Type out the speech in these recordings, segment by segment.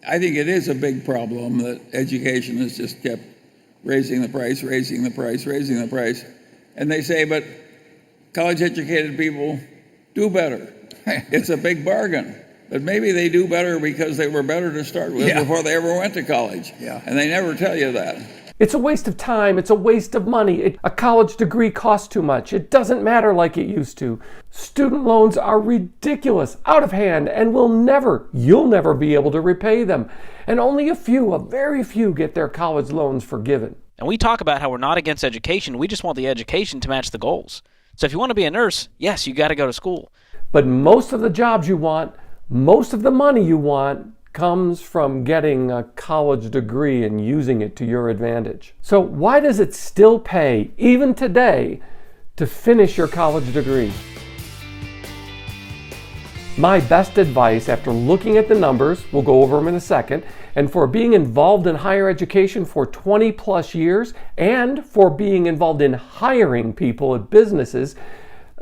I think it is a big problem that education has just kept raising the price, raising the price, raising the price. And they say, but college-educated people do better. It's a big bargain. But maybe they do better because they were better to start with before they ever went to college. Yeah. And they never tell you that. It's a waste of time. It's a waste of money. A college degree costs too much. It doesn't matter like it used to. Student loans are ridiculous, out of hand, and you'll never be able to repay them. And only a very few get their college loans forgiven. And we talk about how we're not against education. We just want the education to match the goals. So if you want to be a nurse, yes, you got to go to school. But most of the jobs you want, most of the money you want, comes from getting a college degree and using it to your advantage. So why does it still pay, even today, to finish your college degree? My best advice after looking at the numbers, we'll go over them in a second, and for being involved in higher education for 20 plus years, and for being involved in hiring people at businesses,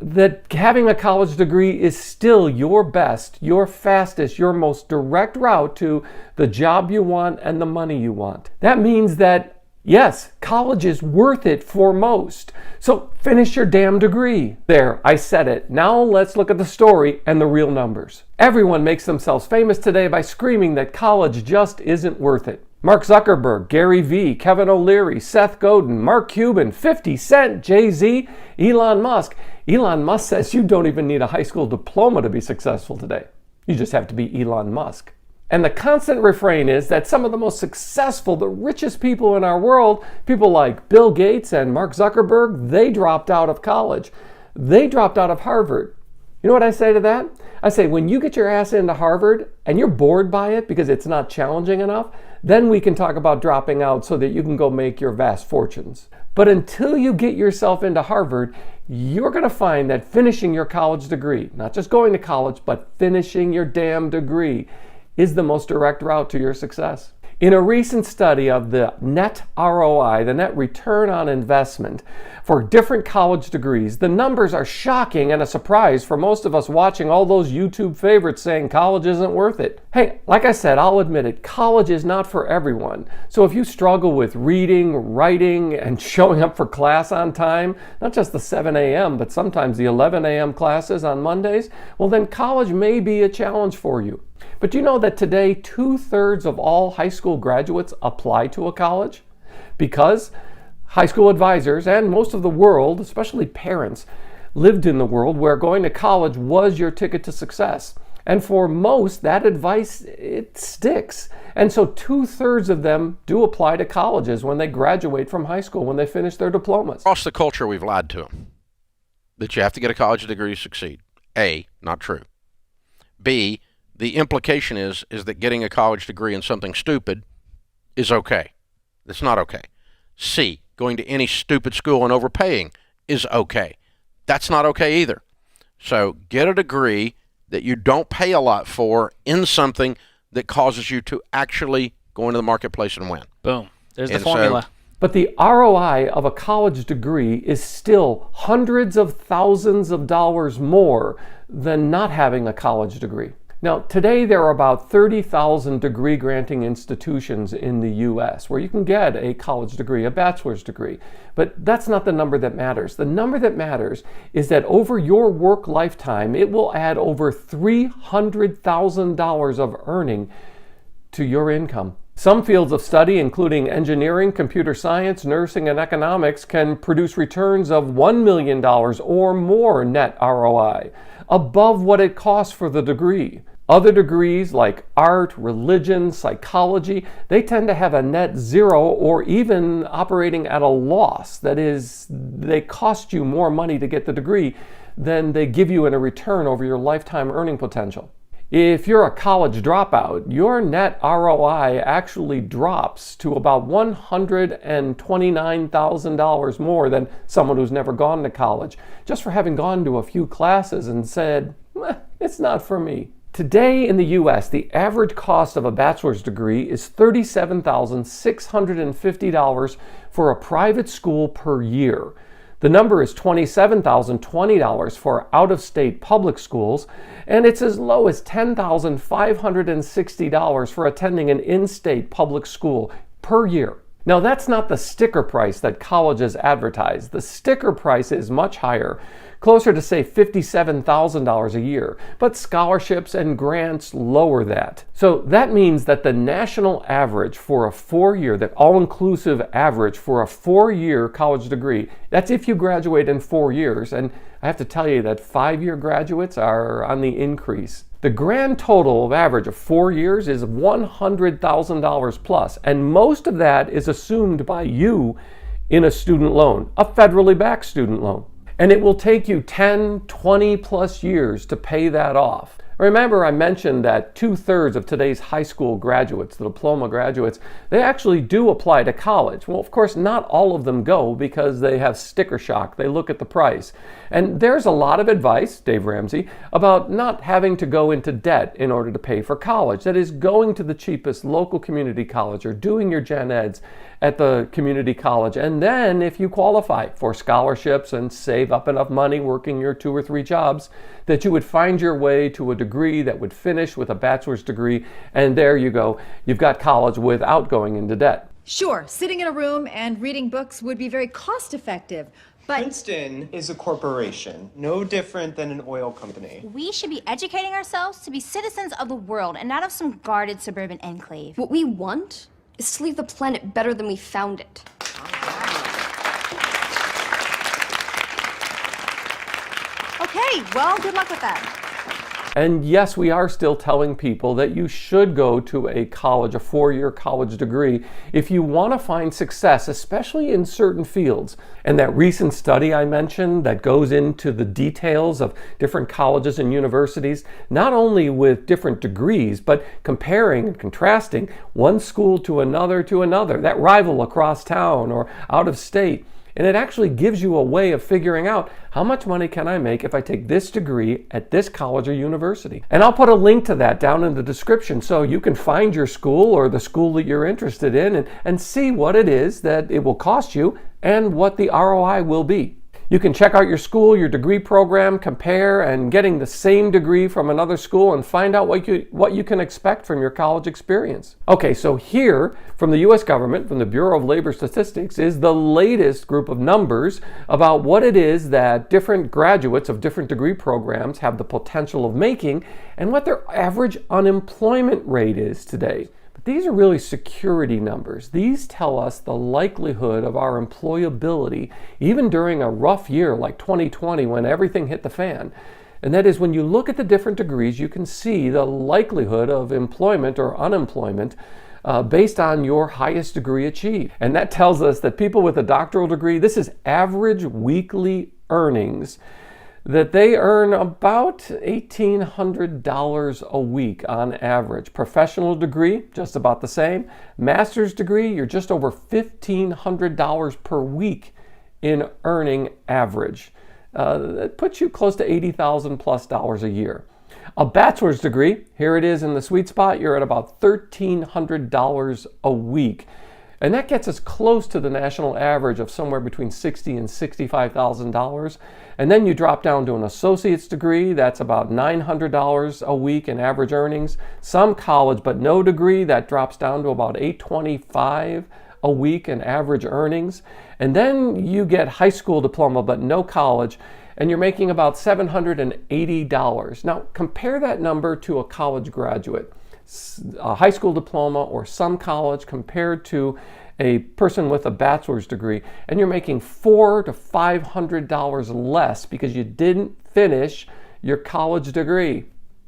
that having a college degree is still your best, your fastest, your most direct route to the job you want and the money you want. That means that, yes, college is worth it for most. So finish your damn degree. There, I said it. Now let's look at the story and the real numbers. Everyone makes themselves famous today by screaming that college just isn't worth it. Mark Zuckerberg, Gary Vee, Kevin O'Leary, Seth Godin, Mark Cuban, 50 Cent, Jay-Z, Elon Musk. Elon Musk says you don't even need a high school diploma to be successful today. You just have to be Elon Musk. And the constant refrain is that some of the most successful, the richest people in our world, people like Bill Gates and Mark Zuckerberg, they dropped out of college. They dropped out of Harvard. You know what I say to that? I say, when you get your ass into Harvard and you're bored by it because it's not challenging enough, then we can talk about dropping out so that you can go make your vast fortunes. But until you get yourself into Harvard, you're going to find that finishing your college degree, not just going to college, but finishing your damn degree, is the most direct route to your success. In a recent study of the net ROI, the net return on investment, for different college degrees, the numbers are shocking and a surprise for most of us watching all those YouTube favorites saying college isn't worth it. Hey, like I said, I'll admit it, college is not for everyone. So if you struggle with reading, writing, and showing up for class on time, not just the 7 a.m., but sometimes the 11 a.m. classes on Mondays, well then college may be a challenge for you. But do you know that today 2/3 of all high school graduates apply to a college? Because high school advisors and most of the world, especially parents, lived in the world where going to college was your ticket to success. And for most, that advice, it sticks. And so 2/3 of them do apply to colleges when they graduate from high school, when they finish their diplomas. Across the culture, we've lied to them that you have to get a college degree to succeed. A, not true. B, the implication is that getting a college degree in something stupid is okay. That's not okay. C, going to any stupid school and overpaying is okay. That's not okay either. So get a degree that you don't pay a lot for in something that causes you to actually go into the marketplace and win. Boom. There's the formula. But the ROI of a college degree is still hundreds of thousands of dollars more than not having a college degree. Now, today there are about 30,000 degree granting institutions in the U.S. where you can get a college degree, a bachelor's degree. But that's not the number that matters. The number that matters is that over your work lifetime, it will add over $300,000 of earning to your income. Some fields of study, including engineering, computer science, nursing, and economics, can produce returns of $1 million or more net ROI, above what it costs for the degree. Other degrees like art, religion, psychology, they tend to have a net zero or even operating at a loss. That is, they cost you more money to get the degree than they give you in a return over your lifetime earning potential. If you're a college dropout, your net ROI actually drops to about $129,000 more than someone who's never gone to college, just for having gone to a few classes and said, it's not for me. Today in the U.S., the average cost of a bachelor's degree is $37,650 for a private school per year. The number is $27,020 for out-of-state public schools, and it's as low as $10,560 for attending an in-state public school per year. Now, that's not the sticker price that colleges advertise. The sticker price is much higher, closer to, say, $57,000 a year, but scholarships and grants lower that. So that means that the national average for a 4-year, that all-inclusive average for a 4-year college degree, that's if you graduate in 4 years, and I have to tell you that 5-year graduates are on the increase. The grand total of average of 4 years is $100,000 plus, and most of that is assumed by you in a student loan, a federally backed student loan. And it will take you 10, 20 plus years to pay that off. Remember, I mentioned that 2/3 of today's high school graduates, the diploma graduates, they actually do apply to college. Well, of course, not all of them go because they have sticker shock. They look at the price. And there's a lot of advice, Dave Ramsey, about not having to go into debt in order to pay for college. That is, going to the cheapest local community college or doing your gen eds at the community college. And then if you qualify for scholarships and save up enough money working your 2 or 3 jobs, that you would find your way to a degree that would finish with a bachelor's degree, and there you go. You've got college without going into debt. Sure, sitting in a room and reading books would be very cost effective, but Princeton is a corporation, no different than an oil company. We should be educating ourselves to be citizens of the world and not of some guarded suburban enclave. What we want is to leave the planet better than we found it. okay, well, good luck with that. And yes, we are still telling people that you should go to a college, a 4-year college degree, if you want to find success, especially in certain fields. And that recent study I mentioned that goes into the details of different colleges and universities, not only with different degrees, but comparing and contrasting one school to another, that rival across town or out of state. And it actually gives you a way of figuring out how much money can I make if I take this degree at this college or university. And I'll put a link to that down in the description so you can find your school or the school that you're interested in and see what it is that it will cost you and what the ROI will be. You can check out your school, your degree program, compare, and getting the same degree from another school and find out what you can expect from your college experience. Okay, so here from the U.S. government, from the Bureau of Labor Statistics, is the latest group of numbers about what it is that different graduates of different degree programs have the potential of making and what their average unemployment rate is today. These are really security numbers. These tell us the likelihood of our employability, even during a rough year like 2020 when everything hit the fan. And that is, when you look at the different degrees, you can see the likelihood of employment or unemployment based on your highest degree achieved. And that tells us that people with a doctoral degree, this is average weekly earnings, that they earn about $1,800 a week on average. Professional degree, just about the same. Master's degree, you're just over $1,500 per week in earning average. That puts you close to $80,000 plus a year. A bachelor's degree, here it is in the sweet spot, you're at about $1,300 a week. And that gets us close to the national average of somewhere between $60,000 and $65,000. And then you drop down to an associate's degree, that's about $900 a week in average earnings. Some college but no degree, that drops down to about $825 a week in average earnings. And then you get high school diploma but no college, and you're making about $780. Now compare that number to a college graduate. A high school diploma or some college compared to a person with a bachelor's degree, and you're making $400 to $500 less because you didn't finish your college degree.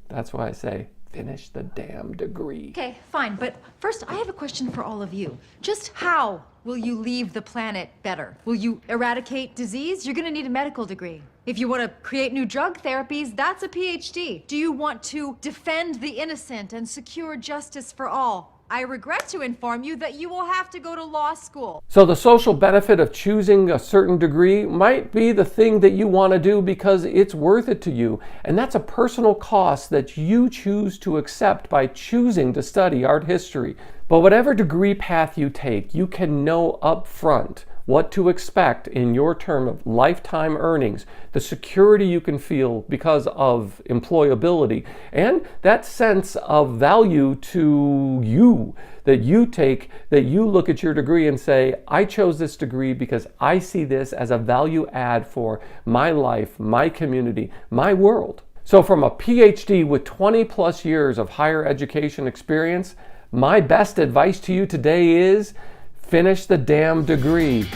That's why I say finish the damn degree. Okay, fine, but first I have a question for all of you. Just how will you leave the planet better? Will you eradicate disease? You're gonna need a medical degree. If you want to create new drug therapies, that's a Ph.D. Do you want to defend the innocent and secure justice for all? I regret to inform you that you will have to go to law school. So the social benefit of choosing a certain degree might be the thing that you want to do because it's worth it to you. And that's a personal cost that you choose to accept by choosing to study art history. But whatever degree path you take, you can know up front what to expect in your term of lifetime earnings, the security you can feel because of employability, and that sense of value to you that you take, that you look at your degree and say, I chose this degree because I see this as a value add for my life, my community, my world. So from a PhD with 20 plus years of higher education experience, my best advice to you today is finish the damn degree.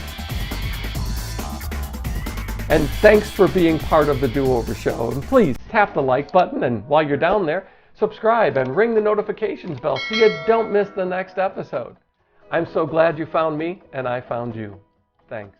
And thanks for being part of the Do-Over Show. And please tap the like button, and while you're down there, subscribe and ring the notifications bell so you don't miss the next episode. I'm so glad you found me and I found you. Thanks.